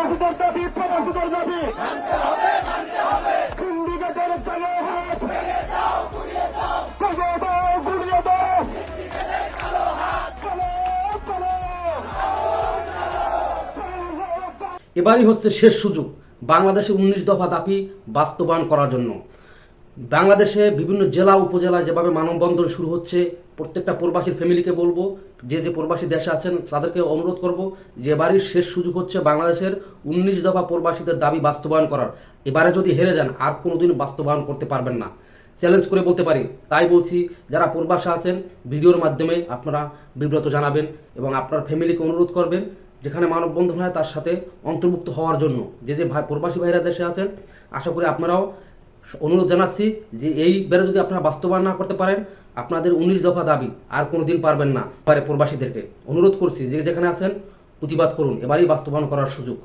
প্রবাসীদের দাবি, প্রবাসীদের দাবি। সিন্ডিকেটের জালে হাত ভেঙে দাও, গুড়িয়ে দাও, গুড়িয়ে দাও। এবারই হচ্ছে শেষ সুযোগ বাংলাদেশে 19 দফা দাবি বাস্তবায়ন করার জন্য। বাংলাদেশে বিভিন্ন জেলা উপজেলায় যেভাবে মানববন্ধন শুরু হচ্ছে, প্রত্যেকটা প্রবাসীর ফ্যামিলিকে বলবো, যে প্রবাসী দেশে আছেন তাদেরকে অনুরোধ করব যে এবারই শেষ সুযোগ হচ্ছে বাংলাদেশের 19 দফা প্রবাসীদের দাবি বাস্তবায়ন করার। এবারে যদি হেরে যান আর কোনোদিন বাস্তবায়ন করতে পারবেন না, চ্যালেঞ্জ করে বলতে পারি। তাই বলছি, যারা প্রবাসে আছেন ভিডিওর মাধ্যমে আপনারা বিব্রত জানাবেন এবং আপনার ফ্যামিলিকে অনুরোধ করবেন যেখানে মানববন্ধন হয় তার সাথে অন্তর্ভুক্ত হওয়ার জন্য। যে প্রবাসী ভাইরা দেশে আছেন, আশা করি আপনারাও অনুরোধ জানাচ্ছি যে এই বেড়ে যদি আপনারা বাস্তবায়ন না করতে পারেন, আপনাদের 19 দফা দাবি আর কোনোদিন পারবেন না। এবারে প্রবাসীদেরকে অনুরোধ করছি যে যেখানে আছেন প্রতিবাদ করুন, এবারই বাস্তবায়ন করার সুযোগ।